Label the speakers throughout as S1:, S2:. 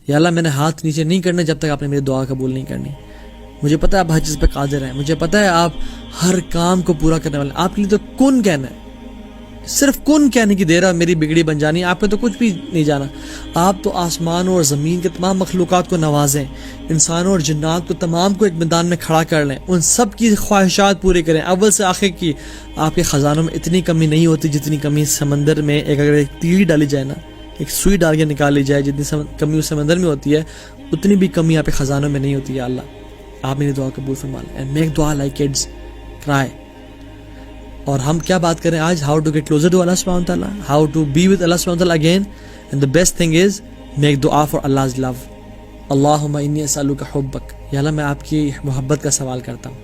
S1: یا اللہ میں نے ہاتھ نیچے نہیں کرنے جب تک آپ نے میری دعا قبول نہیں کرنی. مجھے پتہ ہے آپ ہر چیز پہ قادر ہیں, مجھے پتہ ہے آپ ہر کام کو پورا کرنے والے ہیں. آپ کے لیے تو کن کہنا ہے, صرف کن کہنے کی دیر ہے, میری بگڑی بن جانی ہے. آپ نے تو کچھ بھی نہیں جانا. آپ تو آسمان اور زمین کے تمام مخلوقات کو نوازیں, انسانوں اور جنات کو تمام کو ایک میدان میں کھڑا کر لیں, ان سب کی خواہشات پوری کریں اول سے آخر کی. آپ کے خزانوں میں اتنی کمی نہیں ہوتی جتنی کمی سمندر میں اگر ایک تیلی ڈالی جائے نا, ایک سوئی ڈال کے نکال لی جائے, جتنی کمی اس سمندر میں ہوتی ہے اتنی بھی کمی آپ کے خزانوں میں نہیں ہوتی. یا اللہ آپ میری دعا قبول فرما لیں. اینڈ میک دعا لائک کڈز کرائے. اور ہم کیا بات کریں آج, how to get closer to اللہ سبحانہ و تعالیٰ, ہاؤ ٹو بی ود اللہ سبحانہ و تعالیٰ again. And the best thing is make دعا فار اللہز لو. اللہم انی اسألک حبک, یا اللہ میں آپ کی محبت کا سوال کرتا ہوں.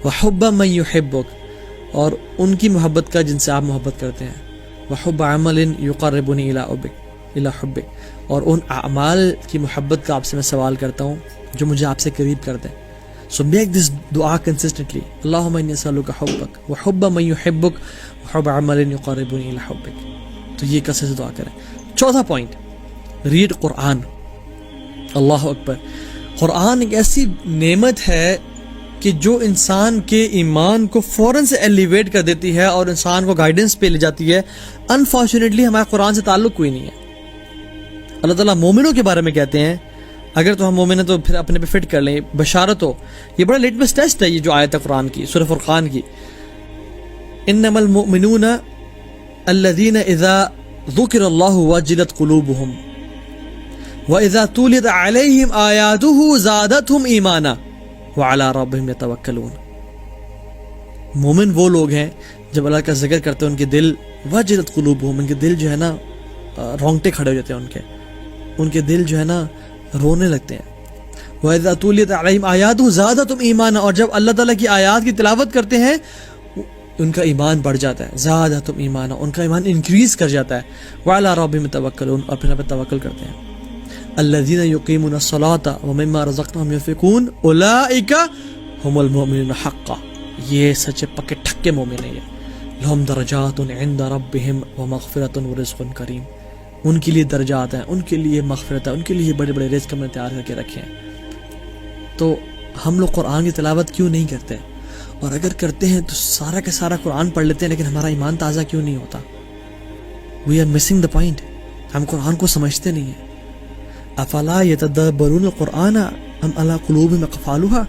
S1: وحب من یحبک, اور ان کی محبت کا جن سے آپ محبت کرتے ہیں. وحب عمل یقربنی الی حبک, اور ان اعمال کی محبت کا آپ سے میں سوال کرتا ہوں جو مجھے آپ سے قریب کر دیں. So make this dua consistently. Allahumma inni as'aluka hubbak wa hubba man yuhibbuk wa hubba amalin yuqarribuni ila hubbik. تو یہ کثرت سے دعا کریں. چوتھا پوائنٹ, ریڈ قرآن. اللہ اکبر. قرآن ایک ایسی نعمت ہے کہ جو انسان کے ایمان کو فوراً سے ایلیویٹ کر دیتی ہے اور انسان کو گائیڈنس پہ لے جاتی ہے. انفارچونیٹلی ہمارا قرآن سے تعلق کوئی نہیں ہے. اللہ تعالیٰ مومنوں کے بارے میں کہتے ہیں, اگر تو ہم مومن ہیں تو پھر اپنے پہ فٹ کر لیں, بشارت ہو. یہ بڑا لیٹمس ٹیسٹ ہے یہ جو آیت ہے قرآن کی, سورہ فرقان کی. انما المؤمنون الذین اذا ذکر اللہ وجلت قلوبہم واذا تولید علیہم آیاتہ زادتہم ایمانا وعلی ربہم یتوکلون. مومن وہ لوگ ہیں جب اللہ کا ذکر کرتے ہیں ان کے دل وجلت قلوبہم, ان کے دل جو ہے نا رونگٹے کھڑے ہو جاتے ہیں, ان کے دل جو ہے نا رونے لگتے ہیں. وَإِذَا تُلِيَتْ عَلَيْهِمْ آيَاتُهُ زَادَتْهُمْ إِيمَانًا, اور جب اللہ تعالیٰ کی آیات کی تلاوت کرتے ہیں ان کا ایمان بڑھ جاتا ہے. زَادَتْهُمْ إِيمَانًا, ان کا ایمان انکریز کر جاتا ہے. وَعَلَىٰ رَبِّهِمْ يَتَوَكَّلُونَ, اور پھر توکل کرتے ہیں. الَّذِينَ يُقِيمُونَ الصَّلَاةَ وَمِمَّا رَزَقْنَاهُمْ يُنْفِقُونَ أُولَٰئِكَ هُمُ الْمُؤْمِنُونَ حَقًّا, یہ سچے پکے ٹھکے مومن ہیں. لَهُمْ دَرَجَاتٌ عِندَ رَبِّهِمْ وَمَغْفِرَةٌ وَرِزْقٌ كَرِيمٌ, ان کے لیے درجات ہیں, ان کے لیے مغفرت ہے, ان کے لیے بڑے بڑے رزق ہم نے تیار کر کے رکھے ہیں. تو ہم لوگ قرآن کی تلاوت کیوں نہیں کرتے, اور اگر کرتے ہیں تو سارا کا سارا قرآن پڑھ لیتے ہیں لیکن ہمارا ایمان تازہ کیوں نہیں ہوتا؟ We are missing the point. ہم قرآن کو سمجھتے نہیں ہیں. افلا یتدبرون القرآن ام علی قلوب اقفالها,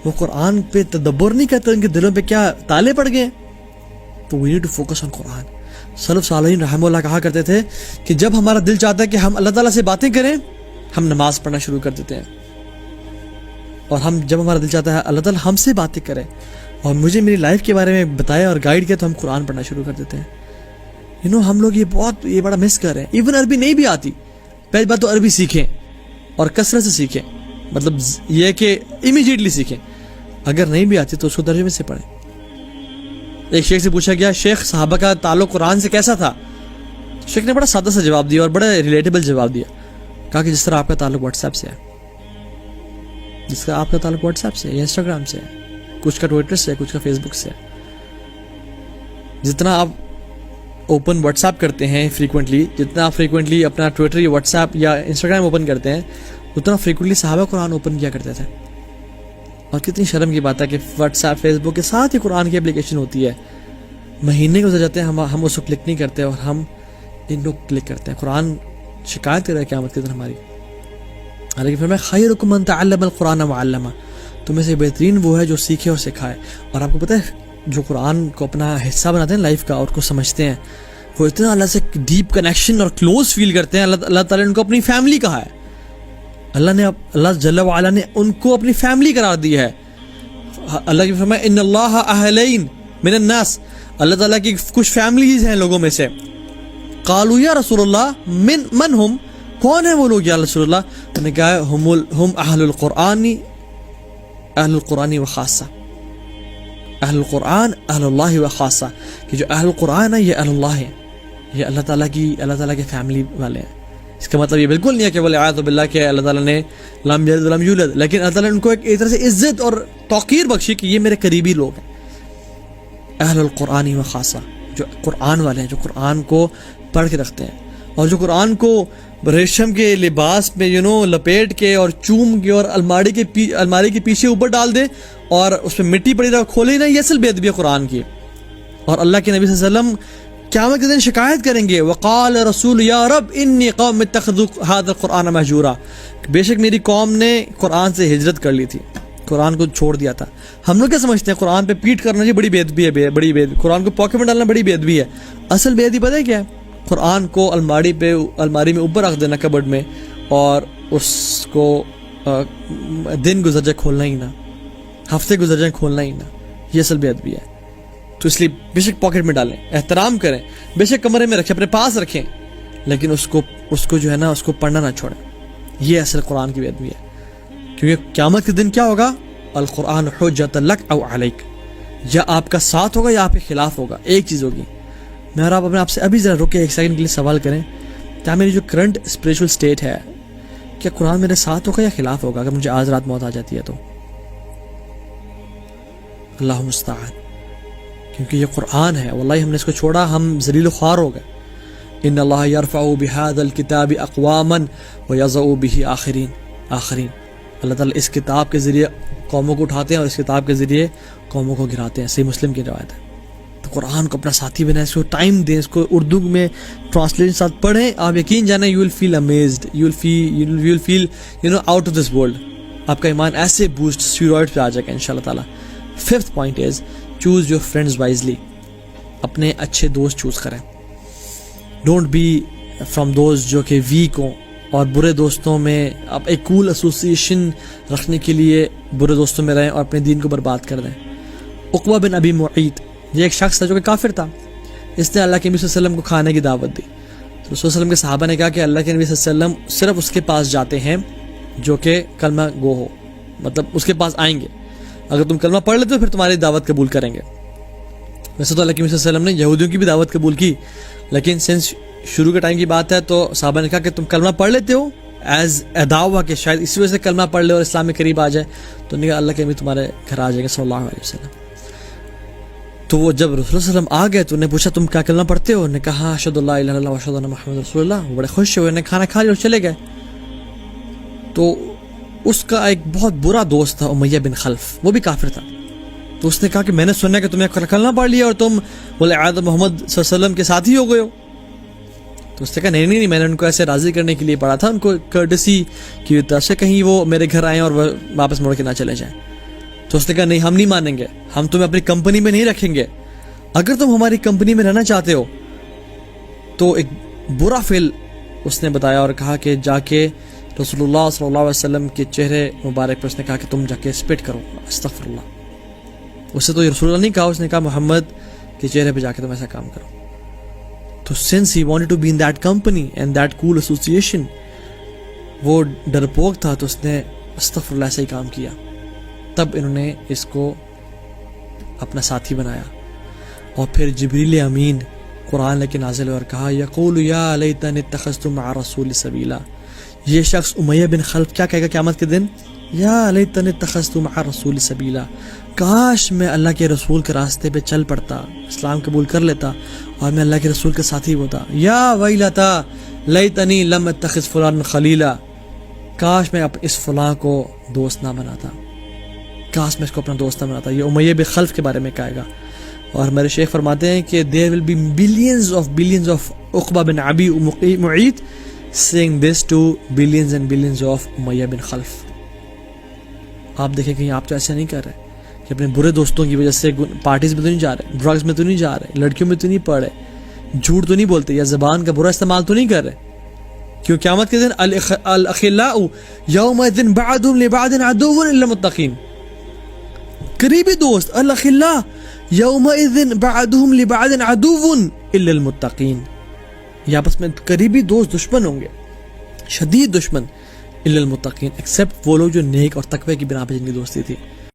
S1: وہ قرآن پہ تدبر نہیں کرتے, ان کے دلوں پہ کیا تالے پڑ گئے؟ تو we need to focus on قرآن. سلف صالحین رحمہ اللہ کہا کرتے تھے کہ جب ہمارا دل چاہتا ہے کہ ہم اللہ تعالیٰ سے باتیں کریں, ہم نماز پڑھنا شروع کر دیتے ہیں. اور جب ہمارا دل چاہتا ہے اللہ تعالیٰ ہم سے باتیں کرے اور مجھے میری لائف کے بارے میں بتائے اور گائیڈ کیا, تو ہم قرآن پڑھنا شروع کر دیتے ہیں. ہم لوگ یہ بڑا مس کر رہے ہیں. ایون عربی نہیں بھی آتی, پہلی بات تو عربی سیکھیں اور کثرت سے سیکھیں, مطلب یہ کہ امیجیٹلی سیکھیں. اگر نہیں بھی آتی تو اس کو ترجمے سے پڑھیں. ایک شیخ سے پوچھا گیا شیخ صحابہ کا تعلق قرآن سے کیسا تھا؟ شیخ نے بڑا سادہ سا جواب دیا اور بڑا ریلیٹیبل جواب دیا. کہا کہ جس طرح آپ کا تعلق واٹس ایپ سے ہے, جس کا آپ کا تعلق واٹس ایپ سے یا انسٹاگرام سے ہے, کچھ کا ٹویٹر سے ہے, کچھ کا فیس بک سے ہے. جتنا آپ اوپن واٹس ایپ کرتے ہیں فریکوینٹلی, جتنا آپ فریکوینٹلی اپنا ٹویٹر یا واٹس ایپ یا انسٹاگرام اوپن کرتے ہیں, اتنا فریکوینٹلی صحابہ قرآن اوپن کیا کرتے تھے. اور کتنی شرم کی بات ہے کہ واٹس ایپ فیس بک کے ساتھ ہی قرآن کی اپلیکیشن ہوتی ہے. مہینے گزر جاتے ہیں, ہم اس کو کلک نہیں کرتے اور ہم ان کو کلک کرتے ہیں. قرآن شکایت کر رہا ہے قیامت کے دن ہماری. حالانکہ فرمایا خیرکم من تعلم القرآن وعلمہ, تمہیں سے بہترین وہ ہے جو سیکھے اور سکھائے. اور آپ کو پتہ ہے جو قرآن کو اپنا حصہ بناتے ہیں لائف کا اور کو سمجھتے ہیں, وہ اتنا اللہ سے ڈیپ کنیکشن اور کلوز فیل کرتے ہیں. اللہ تعالیٰ نے ان کو اپنی فیملی کہا ہے. اللہ جل وعلا نے ان کو اپنی فیملی قرار دی ہے. اللہ کی فرمایا ان اللہ اہلین من الناس, اللہ تعالیٰ کی کچھ فیملیز ہیں لوگوں میں سے. قالوا یا رسول اللہ من ہم, کون ہیں وہ لوگ یا رسول اللہ؟ انہوں نے کہا ہم اہل القرآن و خاصہ, اہل القرآن اہل اللہ و خاصہ, کہ جو اہل القرآن ہے یہ اہل اللہ ہے, یہ اللہ تعالیٰ کے فیملی والے ہیں. اس کا مطلب یہ بالکل نہیں ہے کہ والعیاذ باللہ کہ اللہ تعالیٰ نے لم یلد ولم یولد, لیکن اللہ تعالیٰ نے ان کو ایک طرح سے عزت اور توقیر بخشی کہ یہ میرے قریبی لوگ ہیں. اہل القرآن و خاصہ, جو قرآن والے ہیں, جو قرآن کو پڑھ کے رکھتے ہیں. اور جو قرآن کو ریشم کے لباس میں لپیٹ کے اور چوم کے اور الماری کے پیچھے اوپر ڈال دے اور اس میں مٹی پڑی رہا کھولے ہی نا، یہ اصل بے ادبی ہے قرآن کی. اور اللہ کے نبی صلی اللہ علیہ وسلم قیامت کے دن شکایت کریں گے، وقال رسول یا رب انی قوم اتخذوا هذا القرآن مہجورا، بے شک میری قوم نے قرآن سے ہجرت کر لی تھی، قرآن کو چھوڑ دیا تھا. ہم لوگ کیا سمجھتے ہیں قرآن پہ پیٹ کرنا جی بڑی بے ادبی ہے، بڑی بے ادبی، قرآن کو پاکٹ میں ڈالنا بڑی بے ادبی ہے. اصل بے ادبی پتہ ہے کیا ہے؟ قرآن کو الماری میں اوپر رکھ دینا کبڈ میں، اور اس کو دن گزر جائے کھولنا ہی نہ، ہفتے گزر جائے کھولنا ہی نہ، یہ اصل بے ادبی ہے. تو اس لیے بے شک پاکٹ میں ڈالیں، احترام کریں، بے شک کمرے میں رکھیں، اپنے پاس رکھیں، لیکن اس کو جو ہے نا اس کو پڑھنا نہ چھوڑیں. یہ اصل قرآن کی بے ادبی ہے. کیونکہ قیامت کے دن کیا ہوگا؟ القرآن حجت لک او علیک، یا آپ کا ساتھ ہوگا یا آپ کے خلاف ہوگا، ایک چیز ہوگی. میں اور آپ اپنے آپ سے ابھی ذرا رکے ایک سیکنڈ کے لیے سوال کریں، کیا میری جو کرنٹ اسپریچول سٹیٹ ہے، کیا قرآن میرے ساتھ ہوگا یا خلاف ہوگا اگر مجھے آج رات موت آ جاتی ہے تو؟ اللہ مستعان. کیونکہ یہ قرآن ہے، واللہ ہم نے اس کو چھوڑا ہم ذلیل و خوار ہو گئے. ان اللہ یرفع بہذا الکتاب اقواما ویضع بہ آخرین. اللہ تعالیٰ اس کتاب کے ذریعے قوموں کو اٹھاتے ہیں اور اس کتاب کے ذریعے قوموں کو گراتے ہیں. صحیح مسلم کی روایت ہے. تو قرآن کو اپنا ساتھی بنائیں، اس کو ٹائم دیں، اس کو اردو میں ٹرانسلیشن ساتھ پڑھیں. آپ یقین جانیں you will feel amazed, you will feel out of this world. آپ کا ایمان ایسے بوسٹ اسٹیرائڈ پہ آ جائے گا انشاءاللہ تعالیٰ. 5th point is choose your friends wisely. اپنے اچھے دوست چوز کریں. ڈونٹ بی فرام دوز جو کہ ویک ہوں، اور برے دوستوں میں آپ ایک کول ایسوسیشن رکھنے کے لیے برے دوستوں میں رہیں اور اپنے دین کو برباد کر دیں. عقبہ بن ابی معیط، یہ ایک شخص تھا جو کہ کافر تھا. اس نے اللہ کے نبی صلی اللہ علیہ وسلم کو کھانے کی دعوت دی. تو رسول صلی اللہ علیہ وسلم کے صحابہ نے کہا کہ اللہ کے نبی صلی اللہ علیہ وسلم صرف اس کے پاس جاتے ہیں جو کہ کلمہ گو ہو، مطلب اس کے پاس آئیں گے، اگر تم کلمہ پڑھ لیتے ہو پھر تمہاری دعوت قبول کریں گے. ویسے تو اللہ کے نبی صلی اللہ علیہ وسلم نے یہودیوں کی بھی دعوت قبول کی، لیکن سنس شروع کے ٹائم کی بات ہے تو صحابہ نے کہا کہ تم کلمہ پڑھ لیتے ہو ایز دعویٰ کہ شاید اسی وجہ سے کلمہ پڑھ لے اور اسلام میں قریب آ جائے. تو نے کہا اللہ کے نبی تمہارے گھر آ جائیں گے صلی اللہ علیہ وسلم. تو وہ جب رسول اللہ صلی اللہ علیہ وسلم آ گئے تو انہیں پوچھا تم کیا کلمہ پڑھتے ہو؟ انہوں نے کہا اشہد اللہ الہ الا اللہ واشہد ان محمد رسول اللہ. وہ بڑے خوش ہوئے، انہیں کھانا کھا لیا اور چلے گئے. تو اس کا ایک بہت برا دوست تھا امیہ بن خلف، وہ بھی کافر تھا. تو اس نے کہا کہ میں نے سنا کہ تمہیں کلمہ پڑھ لیا اور تم ولعاد محمد صلی اللہ علیہ وسلم کے ساتھی ہو گئے ہو. تو اس نے کہا نہیں، میں نے ان کو ایسے راضی کرنے کے لیے پڑھا تھا، ان کو کرٹسی کی طرف سے کہیں وہ میرے گھر آئیں اور وہ واپس مڑ کے نہ چلے جائیں. تو اس نے کہا نہیں، ہم نہیں مانیں گے، ہم تمہیں اپنی کمپنی میں نہیں رکھیں گے. اگر تم ہماری کمپنی میں رہنا چاہتے ہو تو ایک برا فعل اس نے بتایا اور کہا کہ جا کے رسول اللہ صلی اللہ علیہ وسلم کے چہرے مبارک پر اس نے کہا کہ تم جا کے اسپٹ کرو، استغفر اللہ. اسے تو رسول اللہ نہیں کہا، اس نے کہا محمد کے چہرے پہ جا کے تم ایسا کام کرو. تو since he wanted to be in that company and that cool association، وہ ڈرپوک تھا تو اس نے استغفر اللہ سے ہی کام کیا. تب انہوں نے اس کو اپنا ساتھی بنایا. اور پھر جبریل امین قرآن لے کے نازل اور کہا یقول یا لیتنی اتخذت مع الرسول سبیلا. یہ شخص امیہ بن خلف کیا کہے گا قیامت کے دن؟ یا لیتنی اتخذت مع الرسول سبیلا، کاش میں اللہ کے رسول کے راستے پہ چل پڑتا، اسلام قبول کر لیتا اور میں اللہ کے رسول کے ساتھی ہوتا. یا ویلتا لیتنی لم اتخذ فلان خلیلا، کاش میں اس فلاں کو دوست نہ بناتا، کاش میں اس کو اپنا دوست نہ بناتا. یہ امیہ بن خلف کے بارے میں کہے گا. اور میرے شیخ فرماتے ہیں کہ there will be billions of عقبہ بن ابی معیط saying this to billions and billions of امیہ بن خلف. آپ دیکھیں کہ آپ تو ایسا نہیں کر رہے کہ اپنے برے دوستوں کی وجہ سے پارٹیز میں تو نہیں جا رہے، ڈرگز میں تو نہیں جا رہے، لڑکیوں میں تو نہیں پڑھ رہے، جھوٹ تو نہیں بولتے، یا زبان کا برا استعمال تو نہیں کر رہے. کیوں قیامت کے دن الاخلاء یومئذ بعضهم لبعض عدو الا المتقین. قریبی دوست الاخلاء یومئذ بعضهم لبعض عدو الا المتقین، یہ آپس میں قریبی دوست دشمن ہوں گے، شدید دشمن، الا المتقین، ایکسپٹ وہ لوگ جو نیک اور تقوی کی بنا پہ جن کی دوستی تھی.